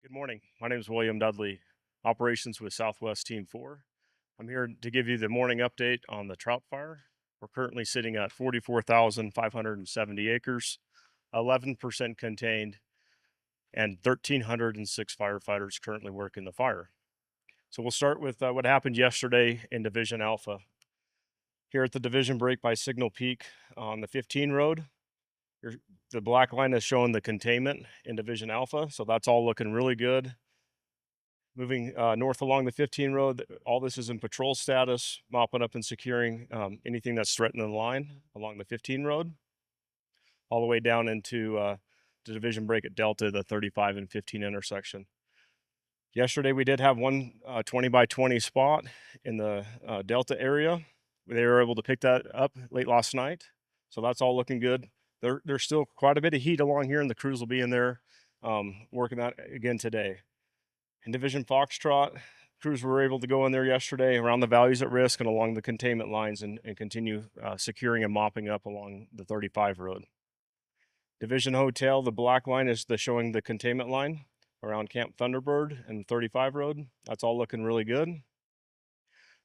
Good morning. My name is William Dudley, operations with Southwest Team 4. I'm here to give you the morning update on the Trout fire. We're currently sitting at 44,570 acres, 11% contained, and 1,306 firefighters currently working the fire. So we'll start with what happened yesterday in Division Alpha. Here at the division break by Signal Peak on the 15 road, the black line is showing the containment in Division Alpha, so that's all looking really good. Moving north along the 15 road, all this is in patrol status, mopping up and securing anything that's threatening the line along the 15 road, all the way down into the division break at Delta, the 35 and 15 intersection. Yesterday, we did have one 20 by 20 spot in the Delta area. They were able to pick that up late last night, so that's all looking good. There's still quite a bit of heat along here, and the crews will be in there working that again today. In Division Foxtrot, crews were able to go in there yesterday around the values at risk and along the containment lines and continue securing and mopping up along the 35 road. Division Hotel, the black line is showing the containment line around Camp Thunderbird and 35 road. That's all looking really good.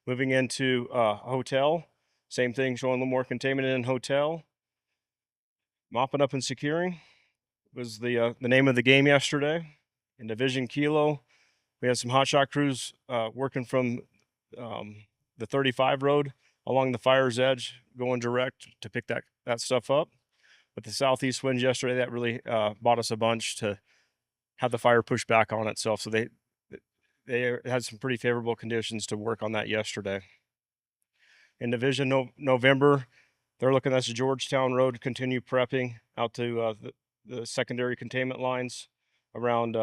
Moving into hotel, same thing, showing a little more containment in hotel. Mopping up and securing was the name of the game yesterday. In Division Kilo, we had some hotshot crews working from the 35 road along the fire's edge, going direct to pick that stuff up. With the southeast winds yesterday, that really bought us a bunch to have the fire push back on itself. So they had some pretty favorable conditions to work on that yesterday. In Division November, they're looking at the Georgetown Road, continue prepping out to the secondary containment lines around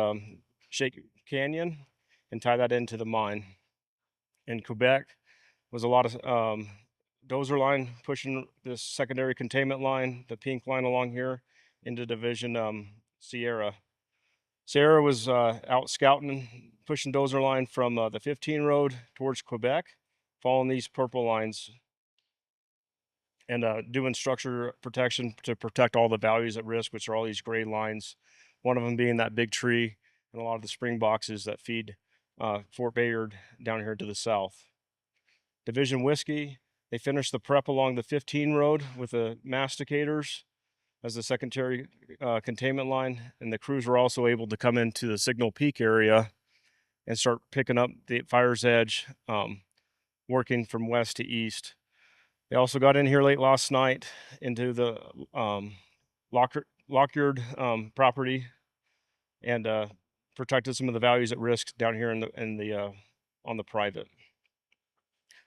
Shake Canyon and tie that into the mine. In Quebec was a lot of dozer line pushing this secondary containment line, the pink line along here, into Division Sierra. Sierra was out scouting, pushing dozer line from the 15 road towards Quebec, following these purple lines and doing structure protection to protect all the values at risk, which are all these gray lines. One of them being that big tree and a lot of the spring boxes that feed Fort Bayard down here to the south. Division Whiskey, they finished the prep along the 15 road with the masticators as the secondary containment line, and the crews were also able to come into the Signal Peak area and start picking up the fire's edge, working from west to east. They also got in here late last night into the Lockyard property and protected some of the values at risk down here on the private.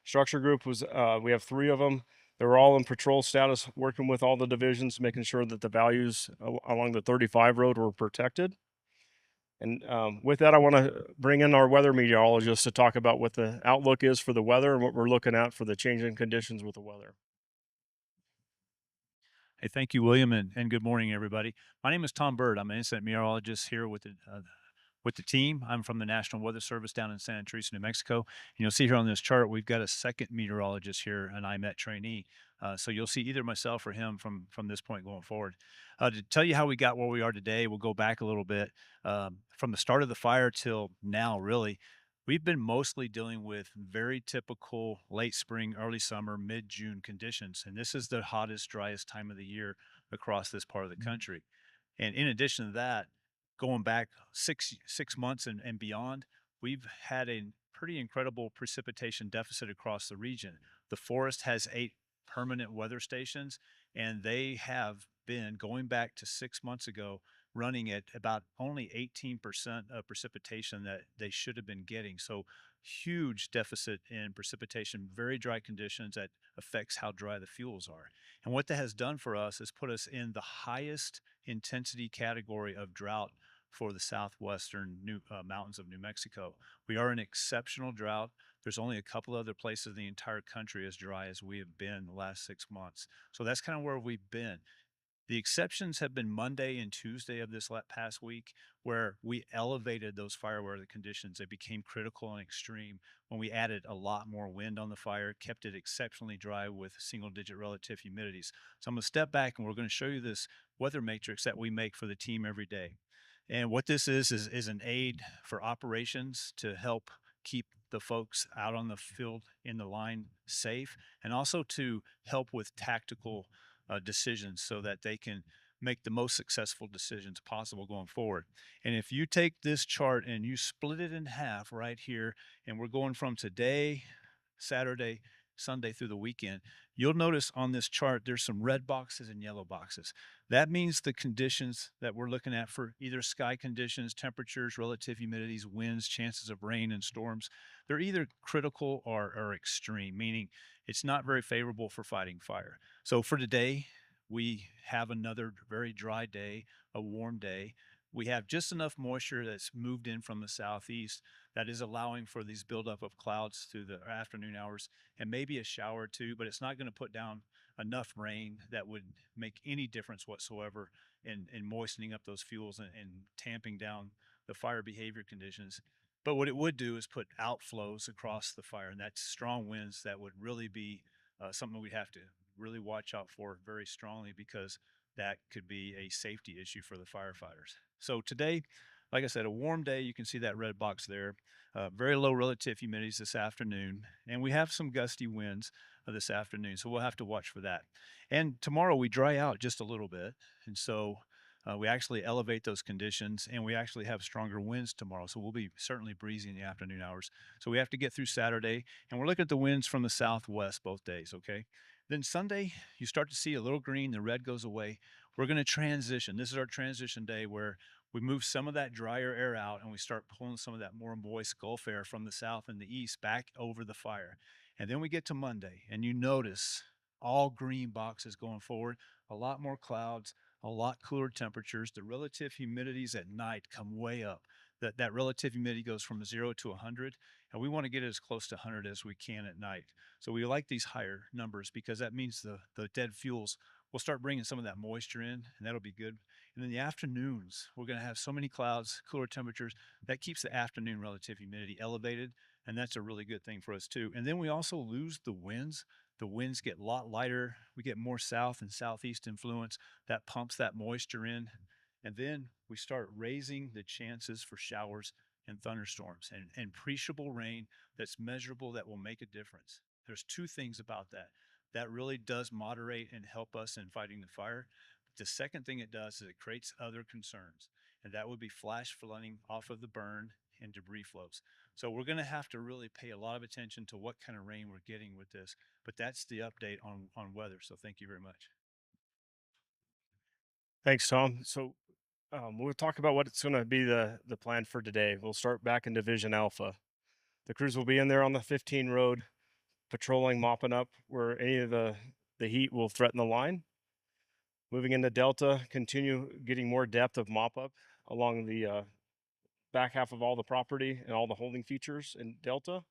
Structure group was we have 3 of them. They were all in patrol status, working with all the divisions, making sure that the values along the 35 road were protected. And with that, I want to bring in our weather meteorologist to talk about what the outlook is for the weather and what we're looking at for the changing conditions with the weather. Hey, thank you, William, and good morning, everybody. My name is Tom Bird. I'm an incident meteorologist here with the team. I'm from the National Weather Service down in Santa Teresa, New Mexico. And you'll see here on this chart, we've got a second meteorologist here, an IMET trainee. So you'll see either myself or him from this point going forward. To tell you how we got where we are today, we'll go back a little bit. From the start of the fire till now, really, we've been mostly dealing with very typical late spring, early summer, mid-June conditions. And this is the hottest, driest time of the year across this part of the country. And in addition to that, going back six months and beyond, we've had a pretty incredible precipitation deficit across the region. The forest has 8 permanent weather stations, and they have been going back to 6 months ago running at about only 18% of precipitation that they should have been getting. So huge deficit in precipitation, very dry conditions that affects how dry the fuels are. And what that has done for us is put us in the highest intensity category of drought for the southwestern mountains of New Mexico. We are in exceptional drought. There's only a couple other places in the entire country as dry as we have been the last 6 months. So that's kind of where we've been. The exceptions have been Monday and Tuesday of this past week, where we elevated those fire weather conditions. They became critical and extreme when we added a lot more wind on the fire, kept it exceptionally dry with single-digit relative humidities. So I'm going to step back and we're going to show you this weather matrix that we make for the team every day. And what this is an aid for operations to help keep the folks out on the field in the line safe, and also to help with tactical decisions so that they can make the most successful decisions possible going forward. And if you take this chart and you split it in half right here, and we're going from today, Saturday, Sunday through the weekend, you'll notice on this chart there's some red boxes and yellow boxes. That means the conditions that we're looking at for either sky conditions, temperatures, relative humidities, winds, chances of rain and storms, they're either critical or extreme, meaning it's not very favorable for fighting fire. So for today, we have another very dry day, a warm day. We have just enough moisture that's moved in from the southeast that is allowing for these buildup of clouds through the afternoon hours and maybe a shower or two, but it's not going to put down enough rain that would make any difference whatsoever in moistening up those fuels and tamping down the fire behavior conditions. But what it would do is put outflows across the fire, and that's strong winds that would really be something we'd have to really watch out for very strongly, because that could be a safety issue for the firefighters. So today, like I said, a warm day. You can see that red box there. Very low relative humidities this afternoon, and we have some gusty winds this afternoon, so we'll have to watch for that. And tomorrow we dry out just a little bit, and so we actually elevate those conditions, and we actually have stronger winds tomorrow. So we'll be certainly breezy in the afternoon hours. So we have to get through Saturday, and we're looking at the winds from the southwest both days. Okay. Then Sunday, you start to see a little green, the red goes away. We're going to transition. This is our transition day where we move some of that drier air out and we start pulling some of that more moist Gulf air from the south and the east back over the fire. And then we get to Monday, and you notice all green boxes going forward, a lot more clouds, a lot cooler temperatures. The relative humidities at night come way up. That relative humidity goes from 0 to 100, and we want to get it as close to 100 as we can at night. So we like these higher numbers because that means the dead fuels will start bringing some of that moisture in, and that'll be good. And then the afternoons, we're going to have so many clouds, cooler temperatures, that keeps the afternoon relative humidity elevated, and that's a really good thing for us too. And then we also lose the winds. The winds get a lot lighter. We get more south and southeast influence that pumps that moisture in. And then we start raising the chances for showers and thunderstorms and appreciable rain that's measurable, that will make a difference. There's two things about that. That really does moderate and help us in fighting the fire. The second thing it does is it creates other concerns, and that would be flash flooding off of the burn and debris flows. So we're going to have to really pay a lot of attention to what kind of rain we're getting with this. But that's the update on weather. So thank you very much. Thanks, Tom. So we'll talk about what's going to be the plan for today. We'll start back in Division Alpha. The crews will be in there on the 15 road, patrolling, mopping up where any of the heat will threaten the line. Moving into Delta, continue getting more depth of mop up along the back half of all the property and all the holding features in Delta.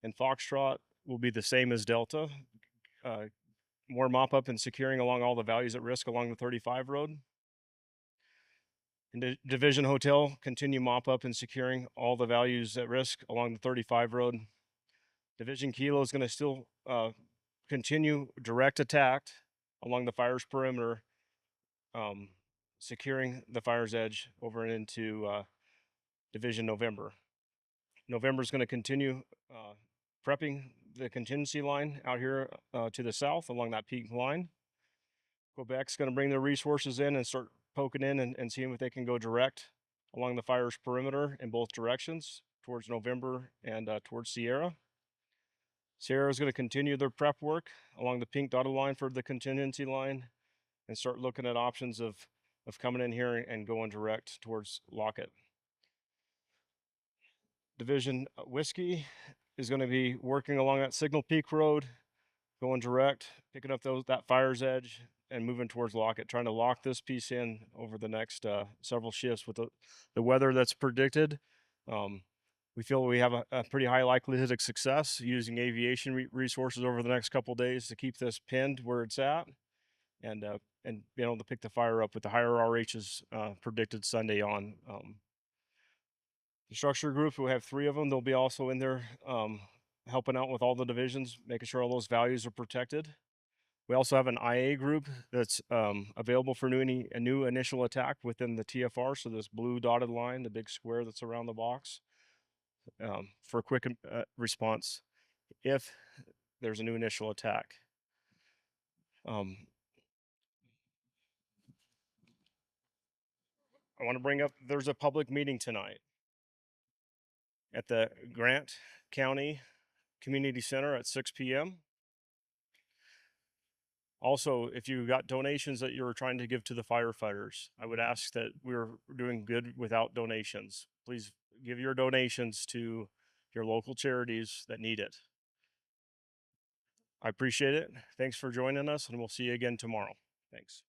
And Foxtrot will be the same as Delta. Uh, more mop up and securing along all the values at risk along the 35 road. In Division Hotel, continue mop up and securing all the values at risk along the 35 road. Division Kilo is going to still continue direct attack along the fire's perimeter, securing the fire's edge over and into Division November. November is going to continue prepping the contingency line out here to the south along that peak line. Quebec's going to bring their resources in and start poking in and seeing if they can go direct along the fire's perimeter in both directions towards November and towards Sierra. Sierra is going to continue their prep work along the pink dotted line for the contingency line and start looking at options of coming in here and going direct towards Lockett. Division Whiskey is going to be working along that Signal Peak Road, going direct, picking up that fire's edge and moving towards Lockett, trying to lock this piece in over the next several shifts with the weather that's predicted. We feel we have a pretty high likelihood of success using aviation resources over the next couple days to keep this pinned where it's at, and being able to pick the fire up with the higher RHs predicted Sunday on. The structure group, we have 3 of them. They'll be also in there helping out with all the divisions, making sure all those values are protected. We also have an IA group that's available for a new initial attack within the TFR. So this blue dotted line, the big square that's around the box, for quick response if there's a new initial attack. I want to bring up there's a public meeting tonight at the Grant County Community Center at 6 p.m. Also, if you got donations that you were trying to give to the firefighters, I would ask that we're doing good without donations. Please give your donations to your local charities that need it. I appreciate it. Thanks for joining us, and we'll see you again tomorrow. Thanks.